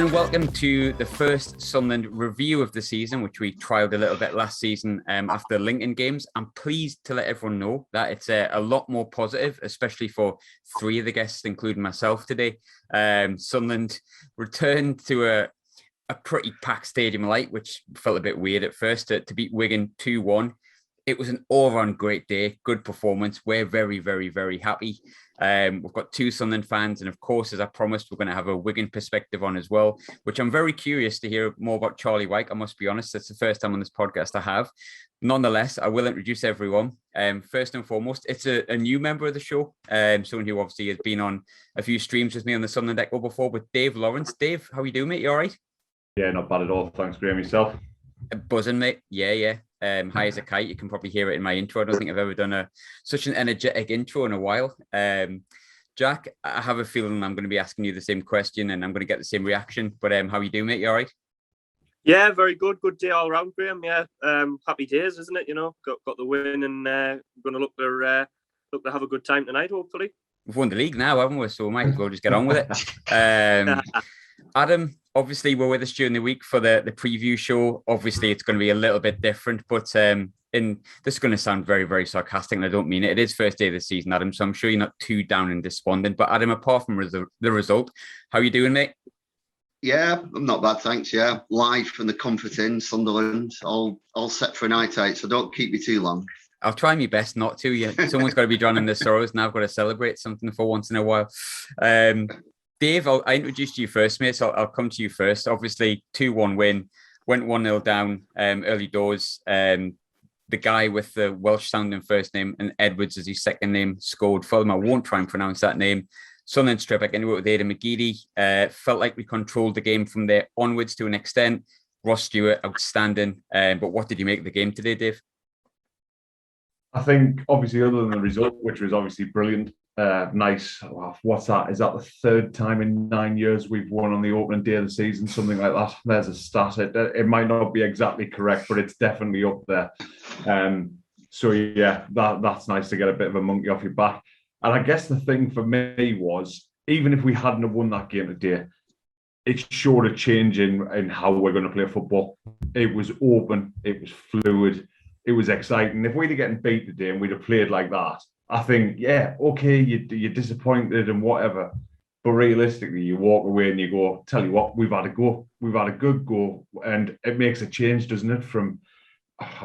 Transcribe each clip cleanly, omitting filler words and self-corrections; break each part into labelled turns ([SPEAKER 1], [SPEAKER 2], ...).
[SPEAKER 1] and welcome to the first Sunderland review of the season, which we trialled a little bit last season after the Lincoln games. I'm pleased to let everyone know that it's a lot more positive, especially for three of the guests, including myself today. Sunderland returned to a pretty packed Stadium Light, which felt a bit weird at first, to beat Wigan 2-1. It was an all-round great day, good performance. We're very, very, very happy. We've got two Sunderland fans, and of course, as I promised, we're going to have a Wigan perspective on as well, which I'm very curious to hear more about Charlie Wyke. I must be honest, that's the first time on this podcast I have. Nonetheless, I will introduce everyone. First and foremost, it's a new member of the show, someone who obviously has been on a few streams with me on the Sunderland Echo before, but Dave Lawrence. Dave, how are you doing, mate? You all right?
[SPEAKER 2] Yeah, not bad at all. Thanks, Graham. Yourself?
[SPEAKER 1] Buzzing, mate. Yeah. High as a kite. You can probably hear it in my intro. I don't think I've ever done such an energetic intro in a while. Jack, I have a feeling I'm going to be asking you the same question and I'm going to get the same reaction. But how are you doing, mate? You all right?
[SPEAKER 3] Yeah, very good. Good day all around, Graham. Yeah, happy days, isn't it? You know, got the win and going to look to have a good time tonight, hopefully.
[SPEAKER 1] We've won the league now, haven't we? So we might as well just get on with it. Adam, obviously, we're with us during the week for the preview show. Obviously, it's going to be a little bit different, but this is going to sound very, very sarcastic, and I don't mean it. It is first day of the season, Adam, so I'm sure you're not too down and despondent. But Adam, apart from the result, how are you doing, mate?
[SPEAKER 4] Yeah, I'm not bad, thanks. Yeah, life and the comfort in Sunderland, all set for a night out, so don't keep me too long.
[SPEAKER 1] I'll try my best not to. Yeah, someone's got to be drowning their sorrows, and I've got to celebrate something for once in a while. Dave, I introduced you first, mate, so I'll come to you first. Obviously, 2-1 win, went 1-0 down early doors. The guy with the Welsh-sounding first name and Edwards as his second name scored for them. I won't try and pronounce that name. Sunderland straight back into it with Aidan McGeady. Felt like we controlled the game from there onwards to an extent. Ross Stewart, outstanding. But what did you make of the game today, Dave?
[SPEAKER 2] I think, obviously, other than the result, which was obviously brilliant, nice. What's that? Is that the third time in 9 years we've won on the opening day of the season? Something like that. There's a stat. It might not be exactly correct, but it's definitely up there. So yeah, that's nice to get a bit of a monkey off your back. And I guess the thing for me was, even if we hadn't have won that game today, it showed a change in how we're going to play football. It was open. It was fluid. It was exciting. If we'd have gotten beat today and we'd have played like that, I think, yeah, okay, you're disappointed and whatever. But realistically, you walk away and you go, tell you what, we've had a go. We've had a good go. And it makes a change, doesn't it?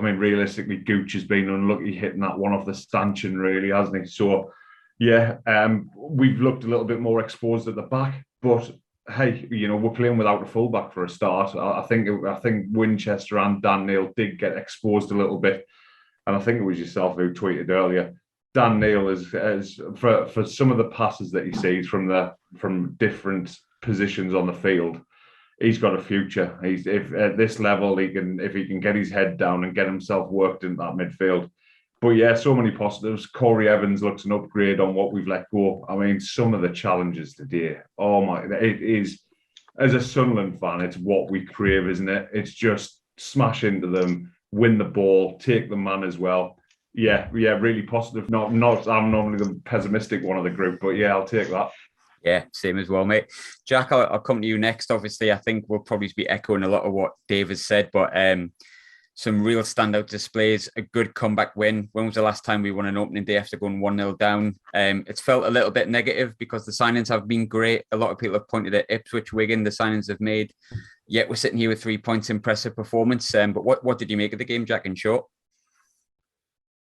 [SPEAKER 2] Realistically, Gooch has been unlucky hitting that one off the stanchion, really, hasn't he? So, yeah, we've looked a little bit more exposed at the back. But, hey, we're playing without a fullback for a start. I think Winchester and Dan Neil did get exposed a little bit. And I think it was yourself who tweeted earlier. Dan Neil is for some of the passes that he sees from different positions on the field, he's got a future. If at this level if he can get his head down and get himself worked in that midfield. But yeah, so many positives. Corey Evans looks an upgrade on what we've let go. I mean, some of the challenges today. Oh my! It is, as a Sunderland fan, it's what we crave, isn't it? It's just smash into them, win the ball, take the man as well. Yeah, really positive. Not. I'm normally the pessimistic one of the group, but yeah, I'll take that.
[SPEAKER 1] Yeah, same as well, mate. Jack, I'll come to you next. Obviously, I think we'll probably be echoing a lot of what Dave has said, but some real standout displays, a good comeback win. When was the last time we won an opening day after going 1-0 down? It's felt a little bit negative because the signings have been great. A lot of people have pointed at Ipswich, Wigan, the signings have made. Yet we're sitting here with 3 points, impressive performance. But what did you make of the game, Jack, in short?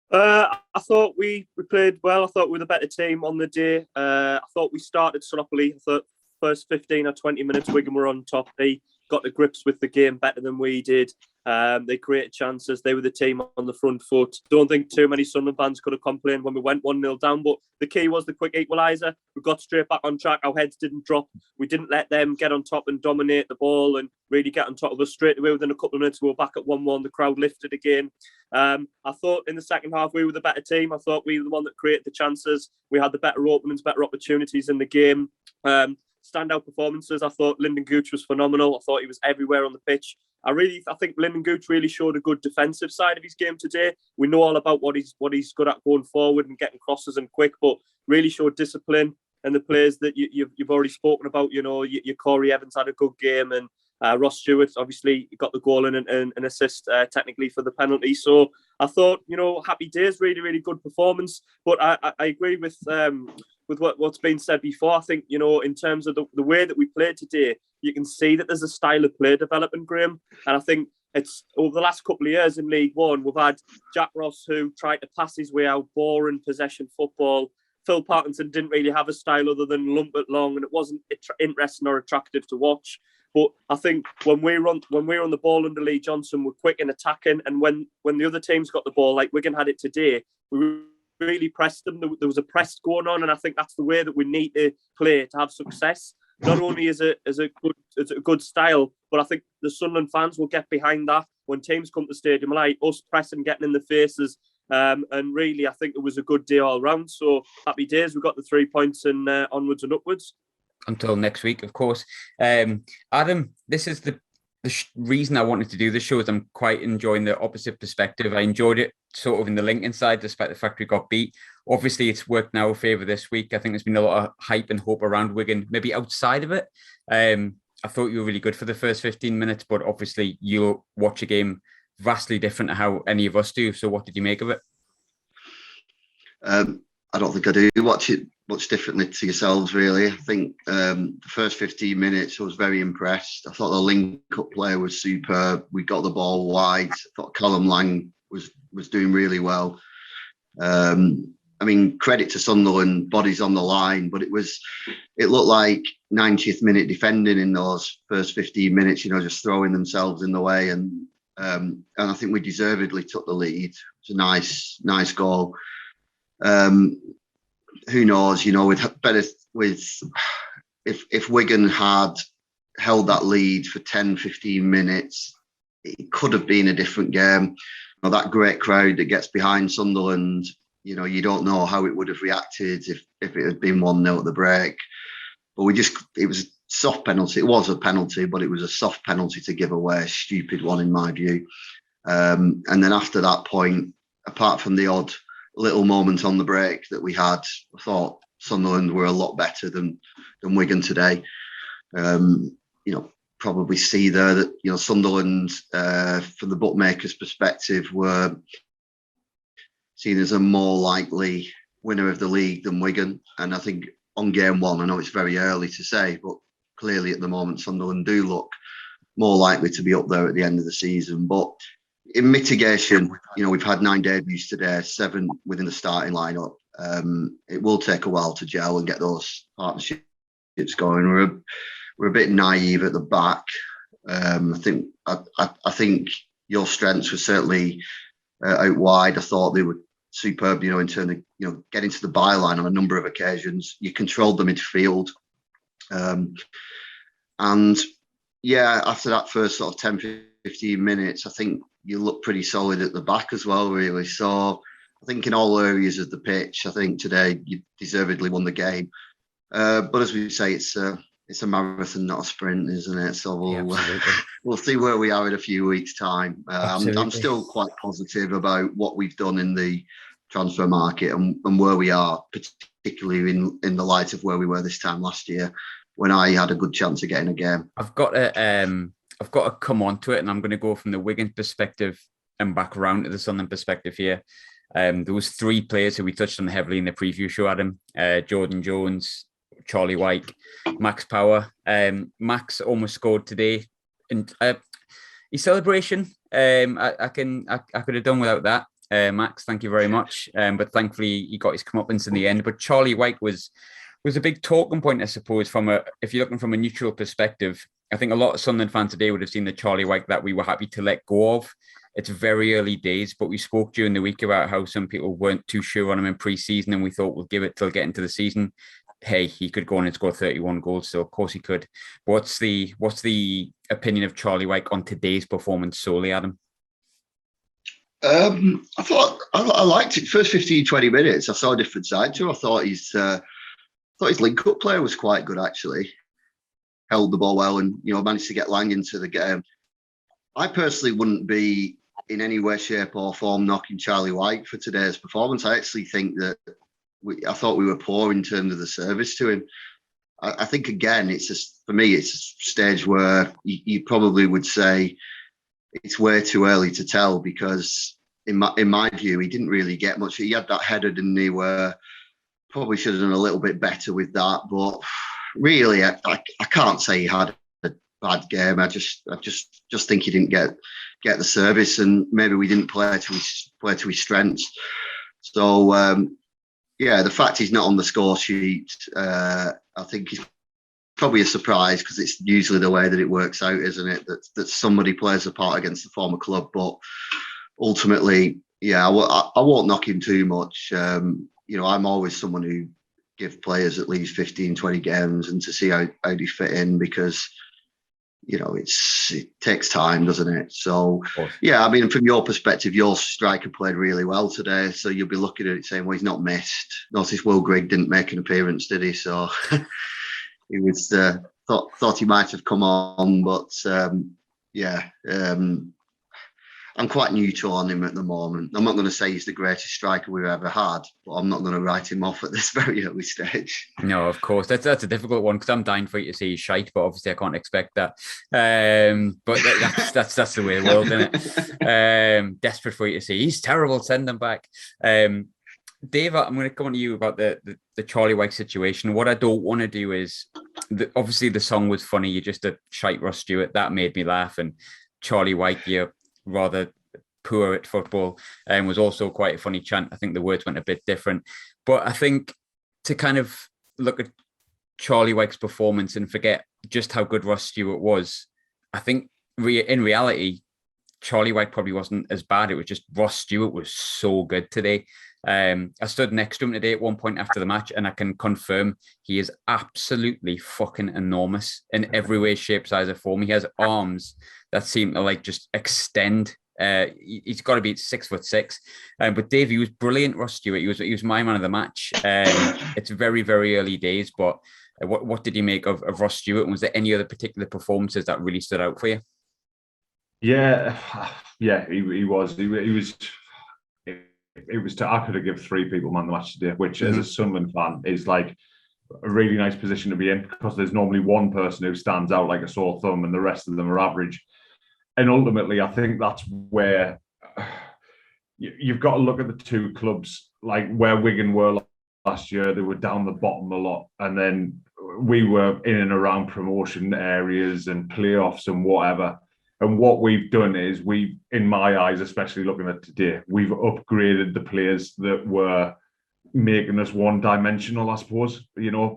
[SPEAKER 3] I thought we played well. I thought we were the better team on the day. I thought we started sloppily. I thought first 15 or 20 minutes, Wigan were on top. They got to grips with the game better than we did. They created chances. They were the team on the front foot. Don't think too many Sunderland fans could have complained when we went 1-0 down, but the key was the quick equaliser. We got straight back on track. Our heads didn't drop. We didn't let them get on top and dominate the ball and really get on top of us straight away. Within a couple of minutes, we were back at 1-1. The crowd lifted again. I thought in the second half, we were the better team. I thought we were the one that created the chances. We had the better openings, better opportunities in the game. Standout performances. I thought Lyndon Gooch was phenomenal. I thought he was everywhere on the pitch. I think Lyndon Gooch really showed a good defensive side of his game today. We know all about what he's good at going forward and getting crosses and quick, but really showed discipline, and the players that you've already spoken about. You know, your Corey Evans had a good game, and Ross Stewart obviously got the goal and an assist technically for the penalty. So I thought, you know, happy days, really, really good performance. But I agree with what's been said before. I think, you know, in terms of the way that we played today, you can see that there's a style of play developing, Graham. And I think it's over the last couple of years in League One, we've had Jack Ross who tried to pass his way out, boring possession football. Phil Parkinson didn't really have a style other than lump it long, and it wasn't interesting or attractive to watch. But I think when we were on the ball under Lee Johnson, we're quick and attacking. And when the other teams got the ball, like Wigan had it today, we really pressed them. There was a press going on, and I think that's the way that we need to play to have success. Not only is it a good style, but I think the Sunderland fans will get behind that when teams come to the stadium, like us pressing, getting in the faces. And really, I think it was a good day all round. So happy days. We got the 3 points and onwards and upwards.
[SPEAKER 1] Until next week, of course. Adam, this is the reason I wanted to do this show is I'm quite enjoying the opposite perspective. I enjoyed it sort of in the Lincoln side, despite the fact we got beat. Obviously, it's worked in our favour this week. I think there's been a lot of hype and hope around Wigan, maybe outside of it. I thought you were really good for the first 15 minutes, but obviously you'll watch a game vastly different to how any of us do. So what did you make of it?
[SPEAKER 4] I don't think I do watch it much differently to yourselves, really. I think the first 15 minutes I was very impressed. I thought the link-up play was superb. We got the ball wide. I thought Callum Lang was doing really well. I mean, credit to Sunderland, bodies on the line, but it looked like 90th minute defending in those first 15 minutes, you know, just throwing themselves in the way. And I think we deservedly took the lead. It's a nice goal. Who knows, you know, if Wigan had held that lead for 10, 15 minutes, it could have been a different game. You know, that great crowd that gets behind Sunderland, you know, you don't know how it would have reacted if it had been 1-0 at the break. But it was a soft penalty. It was a penalty, but it was a soft penalty to give away, a stupid one in my view. And then after that point, apart from the odd little moment on the break that we had, I thought Sunderland were a lot better than Wigan today. You know, probably see there that, you know, Sunderland, from the bookmakers' perspective, were seen as a more likely winner of the league than Wigan. And I think on game one, I know it's very early to say, but clearly at the moment Sunderland do look more likely to be up there at the end of the season. But in mitigation, you know, we've had 9 debuts today, 7 within the starting lineup. It will take a while to gel and get those partnerships going. We're a bit naive at the back. I think your strengths were certainly out wide. I thought they were superb, you know, in terms of, you know, getting to the byline on a number of occasions. You controlled the midfield. And yeah, after that first sort of 10, 15 minutes, I think you look pretty solid at the back as well, really. So I think in all areas of the pitch, I think today you deservedly won the game. But as we say, it's a marathon, not a sprint, isn't it? So we'll see where we are in a few weeks' time. I'm still quite positive about what we've done in the transfer market and where we are, particularly in the light of where we were this time last year, when I had a good chance of getting a game.
[SPEAKER 1] I've got to come on to it, and I'm going to go from the Wigan perspective and back around to the Sunderland perspective here. There was 3 players who we touched on heavily in the preview show, Adam. Jordan Jones, Charlie Wyke, Max Power. Max almost scored today. And his celebration, I could have done without that. Max, thank you very much. But thankfully he got his comeuppance in the end. But Charlie Wyke was a big talking point, I suppose, if you're looking from a neutral perspective. I think a lot of Sunderland fans today would have seen the Charlie Wyke that we were happy to let go of. It's very early days, but we spoke during the week about how some people weren't too sure on him in pre-season, and we thought we'll give it till get into the season. Hey, he could go on and score 31 goals, so of course he could. What's the opinion of Charlie Wyke on today's performance solely, Adam?
[SPEAKER 4] I thought I liked it. First 15, 20 minutes, I saw a different side to him. I thought his link-up play was quite good, actually. Held the ball well and, you know, managed to get Lang into the game. I personally wouldn't be in any way, shape or form knocking Charlie Wyke for today's performance. I actually think that I thought we were poor in terms of the service to him. I think again, for me, it's a stage where you probably would say it's way too early to tell, because in my view, he didn't really get much. He had that header, didn't he, where probably should have done a little bit better with that. But really, I can't say he had a bad game. I just think he didn't get the service, and maybe we didn't play to his strengths. So the fact he's not on the score sheet, I think is probably a surprise, because it's usually the way that it works out, isn't it? That somebody plays a part against the former club, but ultimately, I won't knock him too much. I'm always someone who give players at least 15, 20 games and to see how they fit in, because it takes time, doesn't it? So, I mean, from your perspective, your striker played really well today. So you'll be looking at it saying, well, he's not missed. Notice Will Grigg didn't make an appearance, did he? So he was thought he might have come on, but I'm quite neutral on him at the moment. I'm not going to say he's the greatest striker we've ever had, but I'm not going to write him off at this very early stage.
[SPEAKER 1] No, of course. That's a difficult one, because I'm dying for you to see he's shite, but obviously I can't expect that. But that's the way of the world, isn't it? Desperate for you to see he's terrible. Send him back. Dave, I'm going to come on to you about the Charlie Wyke situation. What I don't want to do is, obviously the song was funny. You just a shite Ross Stewart. That made me laugh. And Charlie Wyke, you're rather poor at football, and was also quite a funny chant. I think the words went a bit different. But I think to kind of look at Charlie Wyke's performance and forget just how good Ross Stewart was, I think in reality, Charlie Wyke probably wasn't as bad. It was just Ross Stewart was so good today. I stood next to him today at one point after the match, and I can confirm he is absolutely fucking enormous in every way, shape, size, or form. He has arms that seem to just extend. He's got to be 6'6". But Dave, he was brilliant. Ross Stewart, he was my man of the match. It's very, very early days, but what did you make of Ross Stewart? And was there any other particular performances that really stood out for you?
[SPEAKER 2] Yeah, he was. It was I could have given 3 people man of the match today, which as a Sunderland fan is like a really nice position to be in, because there's normally one person who stands out like a sore thumb and the rest of them are average. And ultimately, I think that's where you've got to look at the two clubs, like where Wigan were last year. They were down the bottom a lot, and then we were in and around promotion areas and playoffs and whatever. And what we've done is in my eyes, especially looking at today, we've upgraded the players that were making us one-dimensional, I suppose.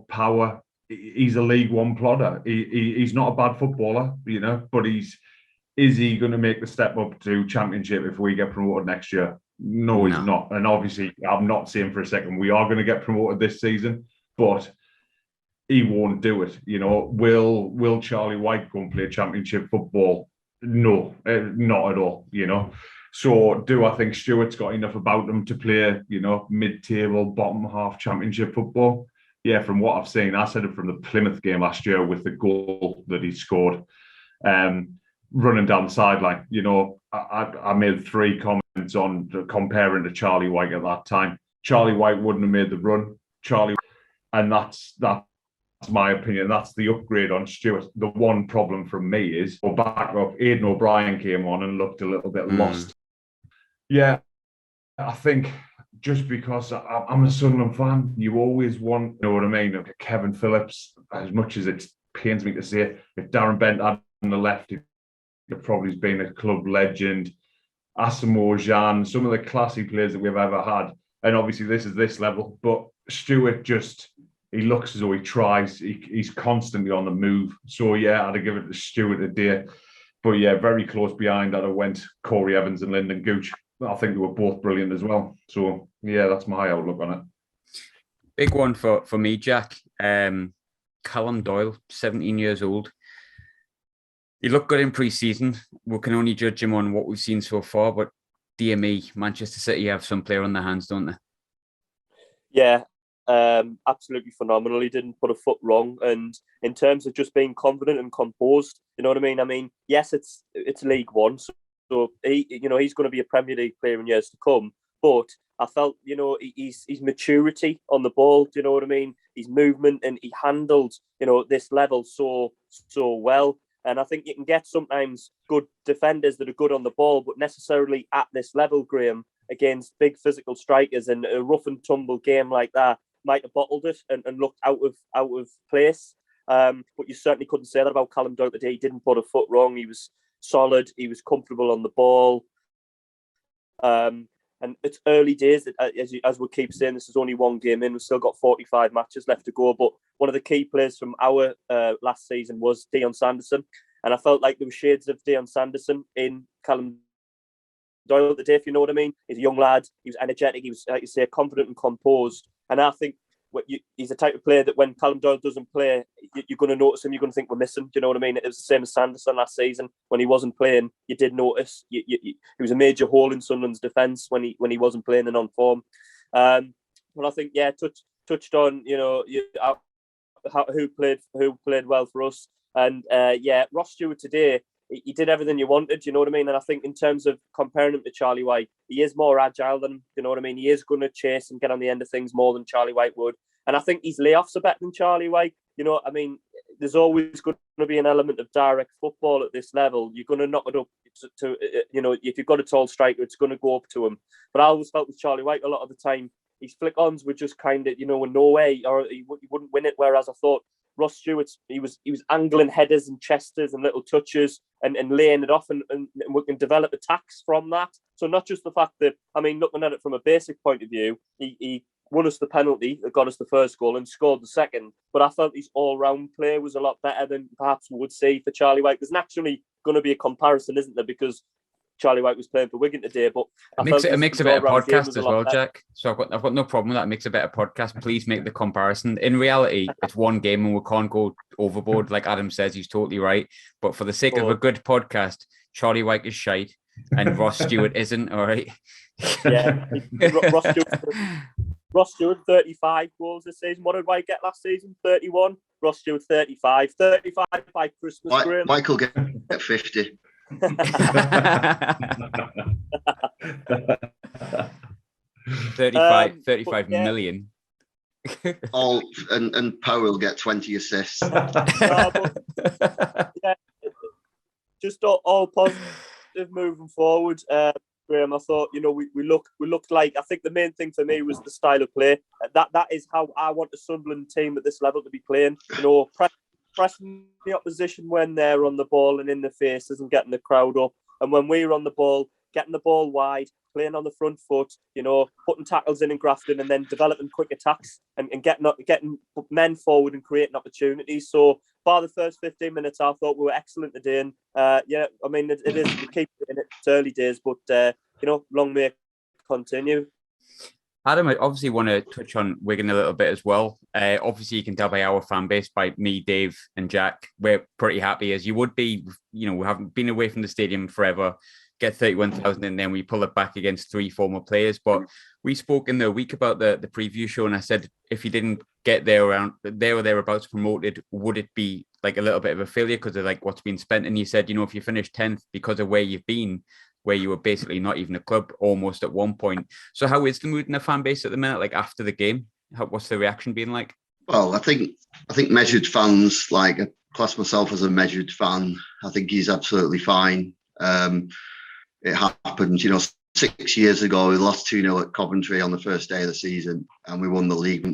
[SPEAKER 2] Power. He's a League One plodder. He's not a bad footballer, but is he going to make the step up to Championship if we get promoted next year? No, he's not. And obviously, I'm not saying for a second we are going to get promoted this season, but he won't do it. Will Charlie Wyke go and play Championship football? No, not at all, So do I think Stewart's got enough about him to play, mid-table, bottom half Championship football? Yeah, from what I've seen, I said it from the Plymouth game last year with the goal that he scored, running down the sideline. I made 3 comments on comparing to Charlie Wyke at that time. Charlie Wyke wouldn't have made the run. And that's my opinion. That's the upgrade on Stewart. The one problem from me is, back up, Aidan O'Brien came on and looked a little bit lost. Yeah, I think just because I'm a Sunderland fan, you always want, you know what I mean? Kevin Phillips, as much as it pains me to say, if Darren Bent had on the left, he'd probably been a club legend. Asamoah Gyan, some of the classy players that we've ever had. And obviously this is this level, but Stewart he looks as though he tries. He's constantly on the move. So, I'd have given it to Stewart today. But, very close behind that I went Corey Evans and Lyndon Gooch. I think they were both brilliant as well. So, that's my outlook on it.
[SPEAKER 1] Big one for me, Jack. Callum Doyle, 17 years old. He looked good in pre-season. We can only judge him on what we've seen so far. But dear me, Manchester City have some player on their hands, don't they?
[SPEAKER 3] Yeah. Absolutely phenomenal. He didn't put a foot wrong, and in terms of just being confident and composed, you know what I mean? I mean, yes, it's League One, so he, he's going to be a Premier League player in years to come. But I felt, his maturity on the ball, do you know what I mean? His movement, and he handled, this level so well. And I think you can get sometimes good defenders that are good on the ball, but necessarily at this level, Graham, against big physical strikers, and a rough and tumble game like that might have bottled it and looked out of place. But you certainly couldn't say that about Callum Doyle today. He didn't put a foot wrong. He was solid. He was comfortable on the ball. And it's early days. As we keep saying, this is only one game in. We've still got 45 matches left to go. But one of the key players from our last season was Dion Sanderson. And I felt like there were shades of Dion Sanderson in Callum Doyle today, if you know what I mean. He's a young lad. He was energetic. He was, like you say, confident and composed. And I think he's the type of player that when Callum Doyle doesn't play, you're going to notice him. You're going to think we're missing. Do you know what I mean? It was the same as Sanderson last season. When he wasn't playing, you did notice. He was a major hole in Sunderland's defence when he wasn't playing and on form. Well, I think touched on who played well for us, and Ross Stewart today. He did everything you wanted, you know what I mean? And I think in terms of comparing him to Charlie Wyke, he is more agile than him, you know what I mean? He is going to chase and get on the end of things more than Charlie Wyke would. And I think his layoffs are better than Charlie Wyke. You know, I mean, there's always going to be an element of direct football at this level. You're going to knock it up to if you've got a tall striker, it's going to go up to him. But I always felt with Charlie Wyke a lot of the time, his flick-ons were just kind of, in no way, or he wouldn't win it. Whereas I thought Ross Stewart, he was angling headers and chesters and little touches and laying it off, and we can develop attacks from that. So not just the fact that, I mean, looking at it from a basic point of view, he won us the penalty that got us the first goal and scored the second. But I felt his all-round play was a lot better than perhaps we would see for Charlie Wyke. There's naturally going to be a comparison, isn't there? Because Charlie Wyke was playing for Wigan today, but
[SPEAKER 1] it makes a better podcast as well, Jack. So I've got no problem with that. It makes a better podcast. Please make the comparison. In reality, it's one game and we can't go overboard. Like Adam says, he's totally right. But for the sake of a good podcast, Charlie Wyke is shite and Ross Stewart isn't. All right.
[SPEAKER 3] Yeah, Ross Stewart 35 goals this season. What did Wyke get last season? 31. Ross Stewart 35. 35 by Christmas.
[SPEAKER 4] Michael get 50.
[SPEAKER 1] 35 million.
[SPEAKER 4] All and Power will get 20 assists.
[SPEAKER 3] Just all positive moving forward. Graham, I thought we looked like, I think the main thing for me was the style of play. That is how I want a Sunderland team at this level to be playing. Pressing the opposition when they're on the ball and in the faces and getting the crowd up. And when we're on the ball, getting the ball wide, playing on the front foot, putting tackles in and grafting, and then developing quick attacks and getting men forward and creating opportunities. So, bar the first 15 minutes, I thought we were excellent today. And I mean, it is, we keep doing it, it's early days, but long may it continue.
[SPEAKER 1] Adam, I obviously want to touch on Wigan a little bit as well. Obviously, you can tell by our fan base, by me, Dave, and Jack, we're pretty happy, as you would be. We haven't been away from the stadium forever, get 31,000, and then we pull it back against 3 former players. But we spoke in the week about the preview show, and I said, if you didn't get there or thereabouts promoted, would it be like a little bit of a failure because of like what's been spent? And you said, if you finish 10th because of where you've been, where you were basically not even a club almost at one point. So how is the mood in the fan base at the minute, like after the game? What's the reaction been like?
[SPEAKER 4] Well, I think measured fans, like I class myself as a measured fan. I think he's absolutely fine. It happened, 6 years ago, we lost 2-0 at Coventry on the first day of the season and we won the league.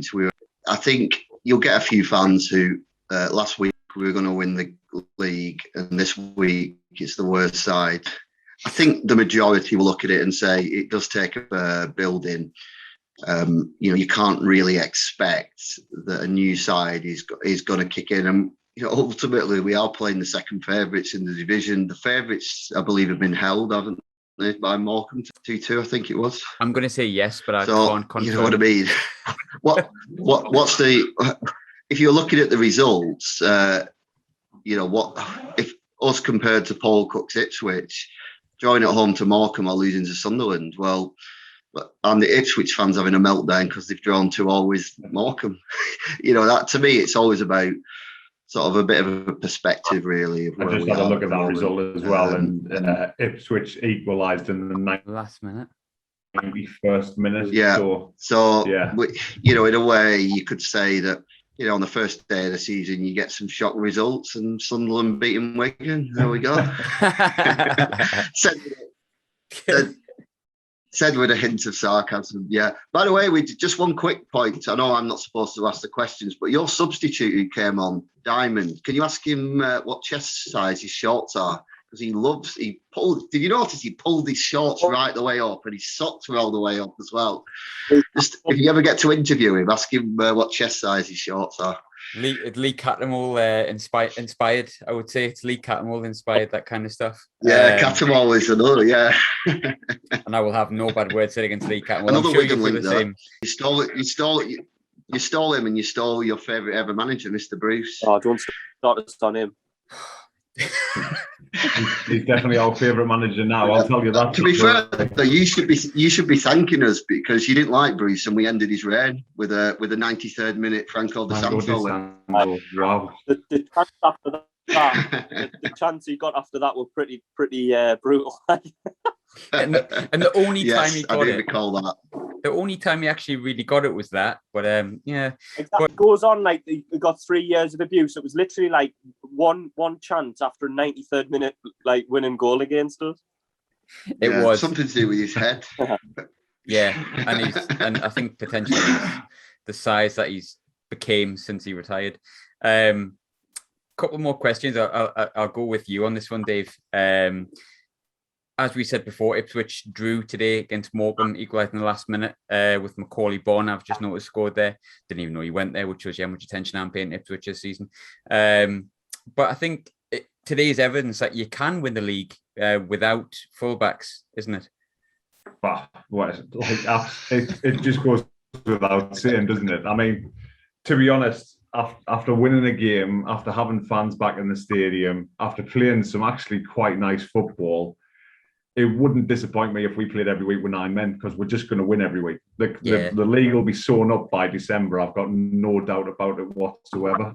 [SPEAKER 4] I think you'll get a few fans who last week we were going to win the league and this week it's the worst side. I think the majority will look at it and say it does take a building. You can't really expect that a new side is going to kick in. And ultimately, we are playing the second favourites in the division. The favourites, I believe, have been held, haven't they, by Morecambe 2-2, I think it was.
[SPEAKER 1] I'm going to say yes, but I can't confirm.
[SPEAKER 4] You know what I mean? What's the? If you're looking at the results, if us compared to Paul Cook's Ipswich, drawing at home to Morecambe or losing to Sunderland, well, and the Ipswich fans having a meltdown because they've drawn 2-2 with Morecambe. That to me, it's always about sort of a bit of a perspective, really.
[SPEAKER 2] I just had a look at that result as well, and Ipswich equalised in the last minute. 91st minute.
[SPEAKER 4] Yeah. So
[SPEAKER 2] yeah.
[SPEAKER 4] In a way, you could say that, on the first day of the season, you get some shock results, and Sunderland beating Wigan. There we go. said with a hint of sarcasm. Yeah. By the way, just one quick point. I know I'm not supposed to ask the questions, but your substitute who came on, Diamond, can you ask him what chest size his shorts are? Because did you notice he pulled his shorts right the way up, and his socks were all the way up as well? Just, if you ever get to interview him, ask him what chest size his shorts are.
[SPEAKER 1] Lee Cattermole inspired, I would say. It's Lee Cattermole inspired, that kind of stuff.
[SPEAKER 4] Yeah, Cattermole is another, yeah.
[SPEAKER 1] And I will have no bad words said against Lee Cattermole.
[SPEAKER 4] Another
[SPEAKER 1] I'm sure
[SPEAKER 4] Wigan link,
[SPEAKER 1] the same.
[SPEAKER 4] You stole him, and you stole your favourite ever manager, Mr. Bruce.
[SPEAKER 3] Oh, don't start us on him.
[SPEAKER 2] He's definitely our favourite manager now. I'll tell you that.
[SPEAKER 4] To be fair, you should be thanking us, because you didn't like Bruce, and we ended his reign with a 93rd minute Franco de Santo.
[SPEAKER 2] Wow.
[SPEAKER 3] The chance after that, the chance he got after that were pretty brutal.
[SPEAKER 1] and the only time he got it,
[SPEAKER 4] recall that.
[SPEAKER 1] The only time he actually really got it was that. But yeah,
[SPEAKER 3] exactly. It goes on like he got 3 years of abuse. It was literally like one chance after a 93rd minute like winning goal against us.
[SPEAKER 1] It was
[SPEAKER 4] something to do with his head.
[SPEAKER 1] Yeah, and I think potentially the size that he's became since he retired. Couple more questions. I'll go with you on this one, Dave. As we said before, Ipswich drew today against Morecambe, equalised in the last minute with Macaulay Bonne. I've just noticed scored there. Didn't even know he went there, which shows you how much attention I'm paying to Ipswich this season. But I think today's evidence that you can win the league without fullbacks, isn't it?
[SPEAKER 2] But it just goes without saying, doesn't it? I mean, to be honest, after winning a game, after having fans back in the stadium, after playing some actually quite nice football, it wouldn't disappoint me if we played every week with 9 men, because we're just going to win every week. The league will be sewn up by December. I've got no doubt about it whatsoever.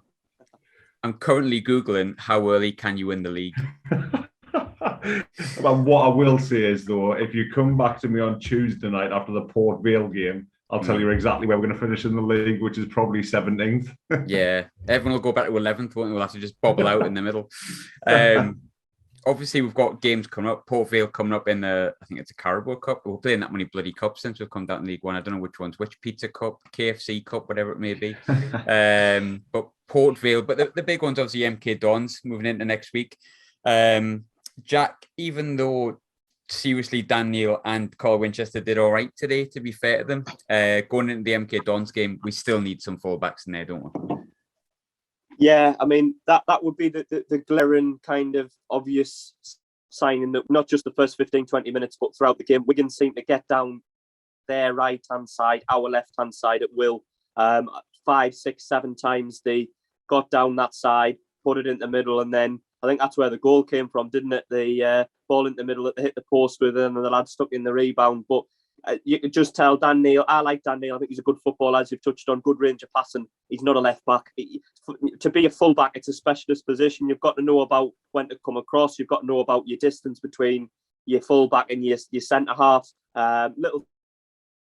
[SPEAKER 1] I'm currently Googling how early can you win the league.
[SPEAKER 2] But what I will say is, though, if you come back to me on Tuesday night after the Port Vale game, I'll tell you exactly where we're going to finish in the league, which is probably 17th.
[SPEAKER 1] Yeah, everyone will go back to 11th, won't they? We'll have to just bobble out in the middle. Obviously, we've got games coming up. Port Vale coming up in I think it's a Carabao Cup. We're playing that many bloody cups since we've come down in League One. I don't know which ones, which Pizza Cup, KFC Cup, whatever it may be. But Port Vale, but the big ones, obviously, MK Dons moving into next week. Jack, even though seriously Dan Neil and Carl Winchester did all right today, to be fair to them, going into the MK Dons game, we still need some fullbacks in there, don't we?
[SPEAKER 3] Yeah, I mean, that would be the glaring kind of obvious signing that not just the first 15, 20 minutes, but throughout the game, Wigan seem to get down their right-hand side, our left-hand side at will. 5, 6, 7 times they got down that side, put it in the middle, and then I think that's where the goal came from, didn't it? The ball in the middle that they hit the post with, and the lad stuck in the rebound. But you could just tell Dan Neil, I like Dan Neil. I think he's a good footballer, as you've touched on, good range of passing. He's not a left back. To be a full back, it's a specialist position. You've got to know about when to come across. You've got to know about your distance between your full back and your centre half. Little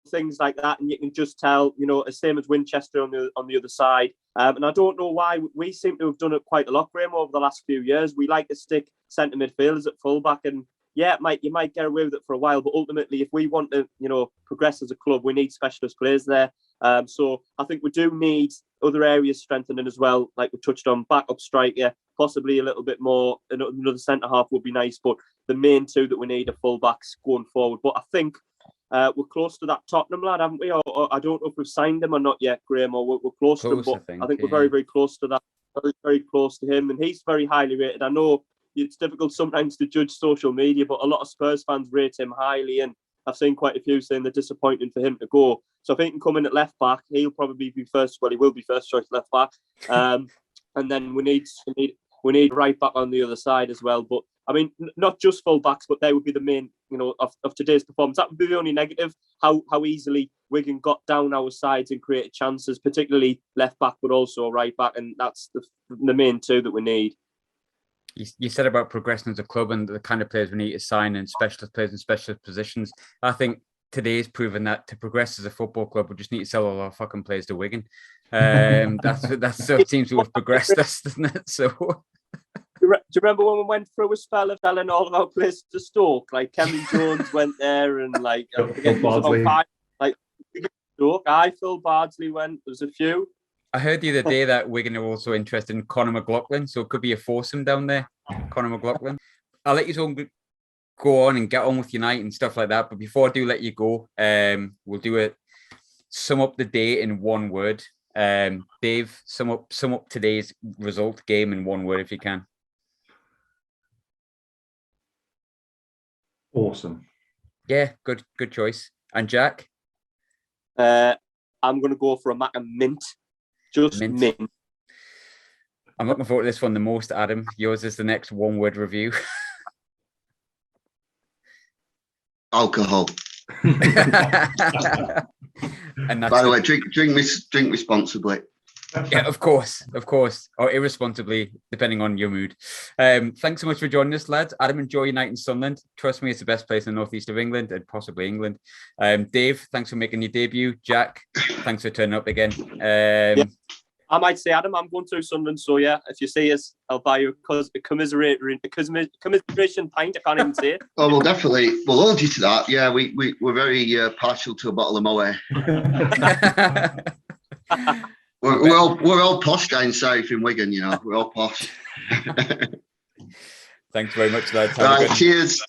[SPEAKER 3] things like that, and you can just tell, the same as Winchester on the other side. And I don't know why we seem to have done it quite a lot, Graham, over the last few years. We like to stick centre midfielders at full back, and yeah, you might get away with it for a while, but ultimately, if we want to, progress as a club, we need specialist players there. So I think we do need other areas strengthening as well, like we touched on, backup striker, possibly a little bit more. Another centre half would be nice, but the main two that we need are full backs going forward. But I think we're close to that Tottenham lad, haven't we? Or I don't know if we've signed him or not yet, Graham, or we're close to him, but I think we're very, very close to that. Very, very close to him, and he's very highly rated. I know it's difficult sometimes to judge social media, but a lot of Spurs fans rate him highly, and I've seen quite a few saying they're disappointed for him to go. So if he can come in at left back, he'll probably be first. Well, he will be first choice left back, and then we need right back on the other side as well. But I mean, not just full backs, but they would be the main, of today's performance. That would be the only negative. How easily Wigan got down our sides and created chances, particularly left back, but also right back, and that's the main two that we need.
[SPEAKER 1] You said about progressing as a club and the kind of players we need to sign and specialist players in specialist positions. I think today's proven that to progress as a football club, we just need to sell all our fucking players to Wigan. That's so it seems to have progressed us, doesn't it? So.
[SPEAKER 3] Do you remember when we went through a spell of selling all of our players to Stoke? Like Kevin Jones went there, and like I forget it was about 5. Like Stoke, Phil Bardsley went. There's a few.
[SPEAKER 1] I heard the other day that Wigan are also interested in Conor McLaughlin, so it could be a foursome down there. Conor McLaughlin. I'll let you all go on and get on with United and stuff like that. But before I do let you go, we'll do a sum up the day in one word. Dave, sum up today's result game in one word if you can.
[SPEAKER 2] Awesome.
[SPEAKER 1] Yeah, good choice. And Jack?
[SPEAKER 3] I'm going to go for a mac and mint. Just mint.
[SPEAKER 1] I'm looking forward to this one the most, Adam. Yours is the next one-word review.
[SPEAKER 4] Alcohol.
[SPEAKER 1] And
[SPEAKER 4] by the way, drink responsibly.
[SPEAKER 1] Yeah, of course, or irresponsibly, depending on your mood. Thanks so much for joining us, lads. Adam, enjoy your night in Sunderland. Trust me, it's the best place in the northeast of England and possibly England. Dave, thanks for making your debut. Jack, thanks for turning up again.
[SPEAKER 3] Yeah. I might say, Adam, I'm going to Sunderland, so yeah, if you see us, I'll buy you a commiseration pint. I can't even say it.
[SPEAKER 4] Oh, we'll hold you to that. Yeah, we're very partial to a bottle of Moe. We're all posh down south in Wigan, you know. We're all posh.
[SPEAKER 1] Thanks very much, lads.
[SPEAKER 4] Right, cheers.